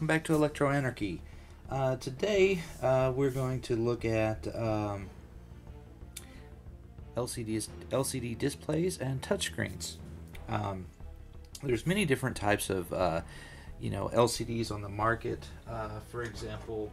back to Electro-Anarchy. Today we're going to look at LCD displays and touchscreens. There's many different types of LCDs on the market. For example,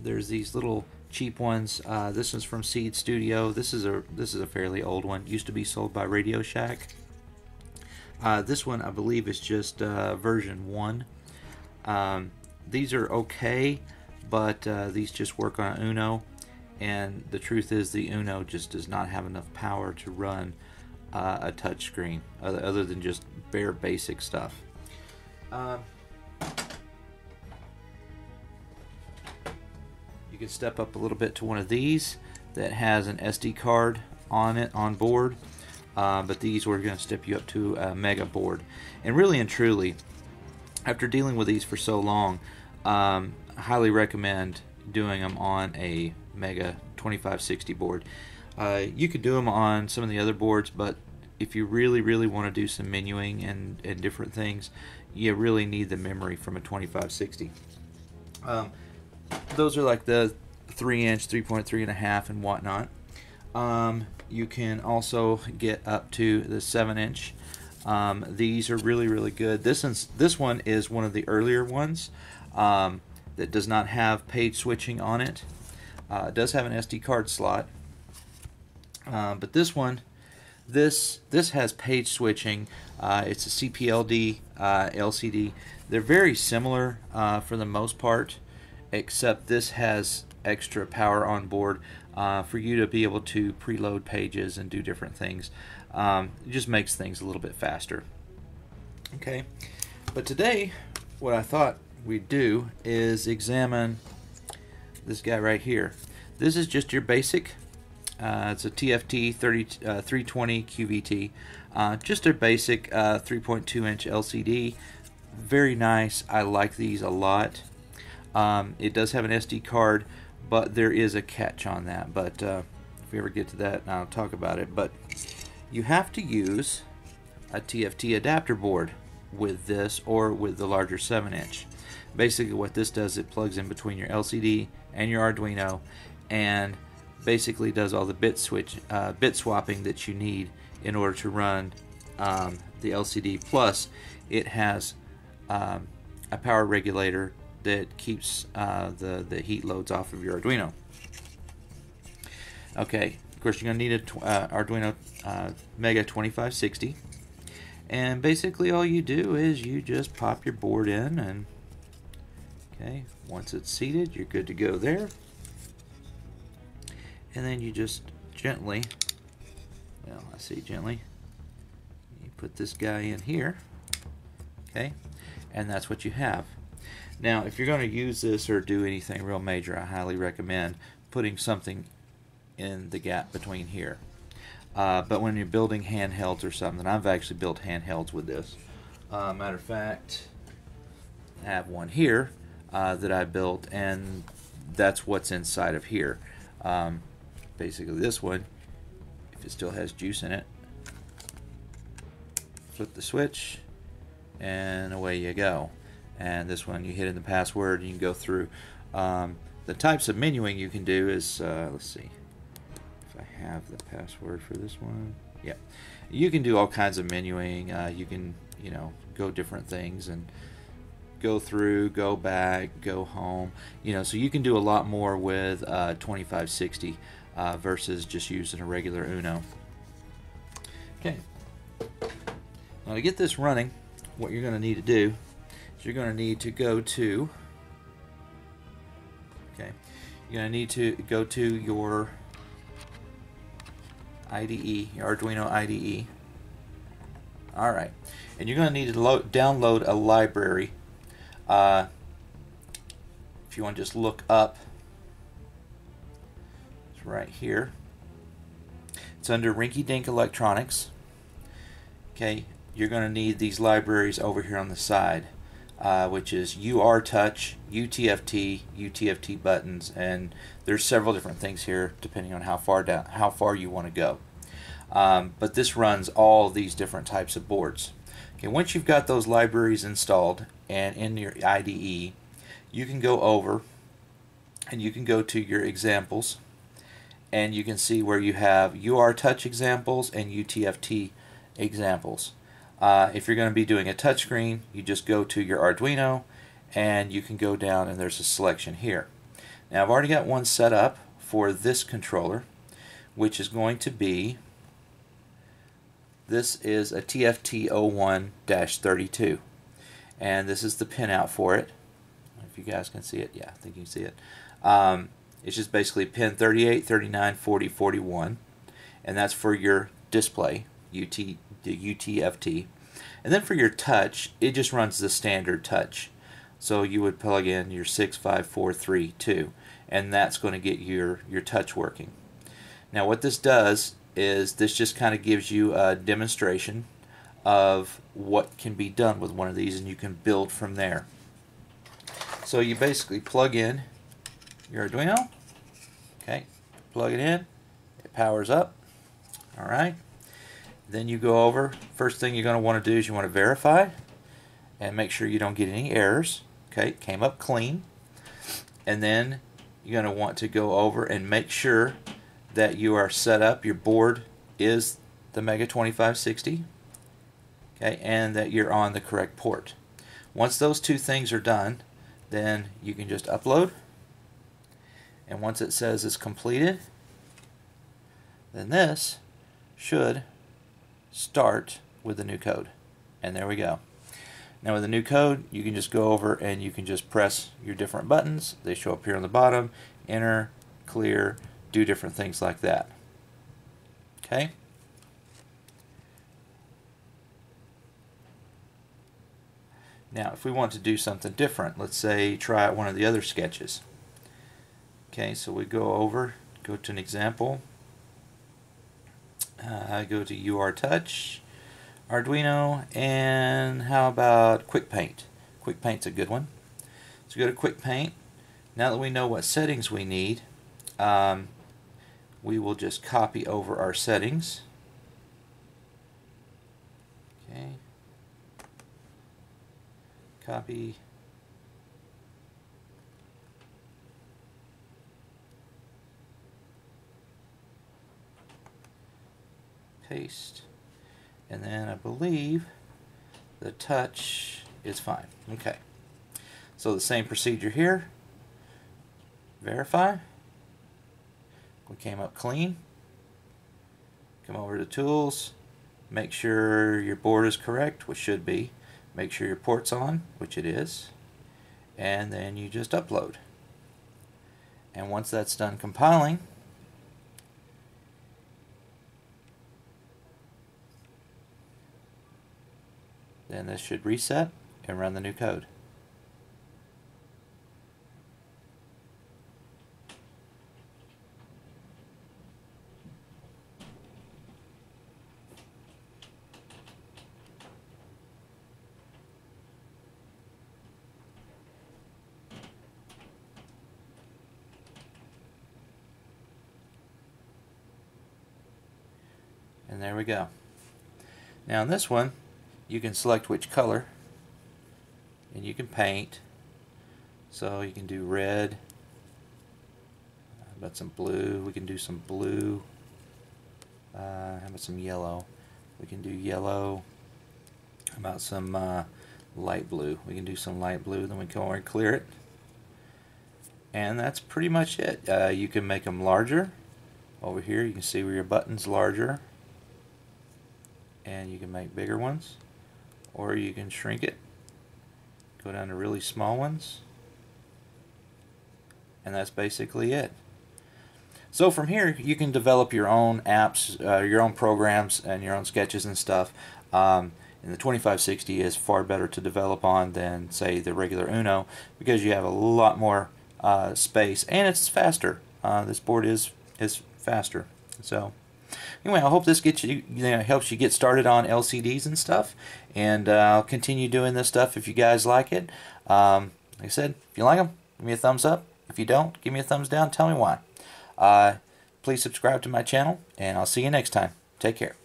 there's these little cheap ones. This is from Seed Studio. This is a fairly old one. Used to be sold by Radio Shack. This one I believe is just version 1. These are okay, but these just work on Uno, and the truth is the Uno just does not have enough power to run a touch screen other than just bare basic stuff. You can step up a little bit to one of these that has an SD card on board, but these we're going to step you up to a mega board. And really and truly, after dealing with these for so long, I highly recommend doing them on a Mega 2560 board. You could do them on some of the other boards, but if you really want to do some menuing and different things, you really need the memory from a 2560. Those are like the 3-inch, 3.3 and a half and whatnot. You can also get up to the 7-inch. These are really good. This one is one of the earlier ones that does not have page switching on it. It does have an SD card slot, but this one, this has page switching. It's a CPLD LCD. They're very similar for the most part, except this has extra power on board for you to be able to preload pages and do different things. It just makes things a little bit faster. Okay, but today what I thought we'd do is examine this guy right here. This is just your basic, it's a TFT 320 QVT, just a basic 3.2-inch LCD. Very nice. I like these a lot. It does have an SD card, but there is a catch on that. But if we ever get to that, I'll talk about it. But you have to use a TFT adapter board with this or with the larger 7-inch. Basically what this does, it plugs in between your LCD and your Arduino and basically does all the bit swapping that you need in order to run the LCD. Plus it has a power regulator that keeps the heat loads off of your Arduino. Okay, of course you're going to need a Arduino Mega 2560, and basically all you do is you just pop your board in, and okay, once it's seated you're good to go there, and then you just gently, well I say gently, you put this guy in here, okay, and that's what you have. Now if you're going to use this or do anything real major, I highly recommend putting something in the gap between here. But when you're building handhelds or something, I've actually built handhelds with this. Matter of fact, I have one here that I built, and that's what's inside of here. Basically this one, if it still has juice in it, flip the switch and away you go. And this one, you hit in the password and you can go through. The types of menuing you can do is, let's see if I have the password for this one. Yeah, you can do all kinds of menuing. You can, go different things and go through, go back, go home. So you can do a lot more with 2560 versus just using a regular Uno. Okay. Now to get this running, what you're going to need to do is you're going to need to go to, you're going to need to go to your IDE, your Arduino IDE. Alright, and you're going to need to download a library. If you want to just look up, it's right here. It's under Rinky Dink Electronics. Okay, you're going to need these libraries over here on the side, which is UR-Touch, UTFT, UTFT buttons, and there's several different things here depending on how far you want to go. But this runs all these different types of boards. Okay, once you've got those libraries installed and in your IDE, you can go over and you can go to your examples, and you can see where you have UR touch examples and UTFT examples. If you're going to be doing a touchscreen, you just go to your Arduino and you can go down and there's a selection here. Now I've already got one set up for this controller, which is going to be, this is a TFT01-32, and this is the pinout for it. If you guys can see it, yeah, I think you can see it. It's just basically pin 38, 39, 40, 41, and that's for your display, the UTFT. And then for your touch, it just runs the standard touch. So you would plug in your 6, 5, 4, 3, 2, and that's going to get your touch working. Now what this does is this just kind of gives you a demonstration of what can be done with one of these, and you can build from there. So you basically plug in your Arduino, okay, plug it in, it powers up, alright. Then you go over, first thing you're going to want to do is you want to verify and make sure you don't get any errors. Okay, it came up clean. And then you're going to want to go over and make sure that you are set up, your board is the Mega 2560, okay, and that you're on the correct port. Once those two things are done, then you can just upload, and once it says it's completed, then this should start with the new code. And there we go. Now with the new code, you can just go over and you can just press your different buttons. They show up here on the bottom, enter, clear, do different things like that. Okay? Now if we want to do something different, let's say try out one of the other sketches. Okay, so we go over, go to an example, go to UR Touch, Arduino, and how about Quick Paint? Quick Paint's a good one. So go to Quick Paint. Now that we know what settings we need, we will just copy over our settings. Okay. Copy. Paste. And then I believe the touch is fine. Okay. So the same procedure here. Verify. We came up clean. Come over to Tools. Make sure your board is correct, which should be. Make sure your port's on, which it is. And then you just upload. And once that's done compiling, then this should reset and run the new code. And there we go. Now in this one, you can select which color, and you can paint. So you can do red. How about some blue? We can do some blue. How about some yellow? We can do yellow. How about some light blue? We can do some light blue. Then we can go over and clear it. And that's pretty much it. You can make them larger. Over here you can see where your button's larger. And you can make bigger ones. Or you can shrink it, go down to really small ones, and that's basically it. So from here you can develop your own apps, your own programs, and your own sketches and stuff. And the 2560 is far better to develop on than, say, the regular Uno, because you have a lot more space, and it's faster. This board is faster. So anyway, I hope this gets you, helps you get started on LCDs and stuff, and I'll continue doing this stuff if you guys like it. Like I said, if you like them, give me a thumbs up. If you don't, give me a thumbs down. Tell me why. Please subscribe to my channel, and I'll see you next time. Take care.